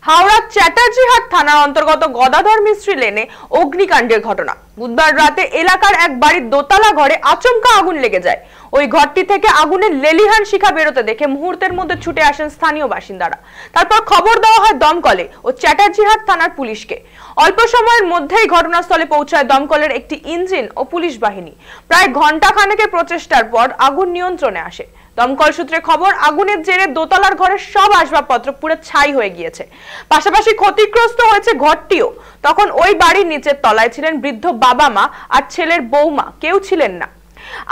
হাওড়া চ্যাটার্জিহাট থানার অন্তর্গত গদাধর মিস্ত্রি লেনে অগ্নিকাণ্ডের ঘটনা। বুধবার রাতে এলাকার এক বাড়ির দোতলা ঘরে আচমকা আগুন লেগে যায়। ওই ঘরটি থেকে আগুনের লেলিহান শিখা বেরোতে দেখে মুহূর্তের মধ্যে ছুটে আসেন স্থানীয় বাসিন্দারা। তারপর খবর দেওয়া হয় দমকলে ও চ্যাটার্জিহাট থানার পুলিশকে। অল্প সময়ের মধ্যেই ঘটনাস্থলে পৌঁছায় দমকলের একটি ইঞ্জিন ও পুলিশ বাহিনী। প্রায় ঘন্টা খানেকের প্রচেষ্টার পর আগুন নিয়ন্ত্রণে আসে। দমকল সূত্রে খবর, আগুনের জেরে দোতলার ঘরের সব আসবাবপত্র পুরো ছাই হয়ে গিয়েছে। পাশাপাশি ক্ষতিগ্রস্ত হয়েছে ঘরটিও। তখন ওই বাড়ির নিচের তলায় ছিলেন বৃদ্ধ বাবা মা আর ছেলের বৌমা, কেউ ছিলেন না।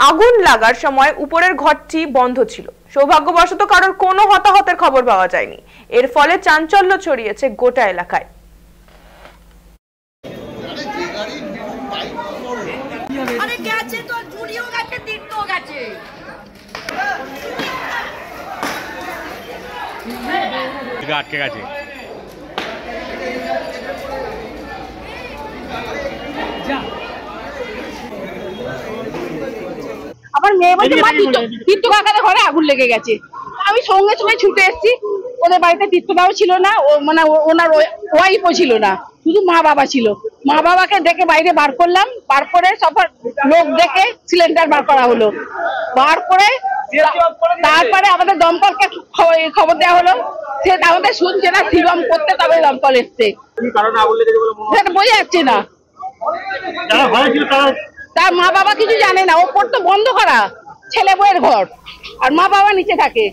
আগুন লাগার সময় উপরের ঘরটি বন্ধ ছিল। সৌভাগ্যবশত কারোর কোনো হতাহতের খবর পাওয়া যায়নি। এর ফলে চাঞ্চল্য ছড়িয়েছে গোটা এলাকায়। আটকে গেছে। আমার মেয়ে বলছে মা তীর্থ কাকাদের ঘরে আগুন লেগে গেছে। আমি সঙ্গে সঙ্গে ছুটে এসেছি। ওদের বাড়িতে তীর্থবাবু ছিল না, মানে ওনার ওয়াইফও ছিল না, শুধু মা বাবা ছিল। মা বাবাকে ডেকে বাইরে বার করলাম, বার করে সব লোক ডেকে সিলিন্ডার বার করা হলো। বার করে তারপরে আমাদের দমকলকে খবর দেওয়া হলো। সে আমাদের শুনছে না, সিগম করতে তবে দমকল এসছে। সেটা বোঝা যাচ্ছে না। তার মা বাবা কিছু জানে না, ওপর তো বন্ধ করা, ছেলে বউয়ের ঘর, আর মা বাবা নিচে থাকে।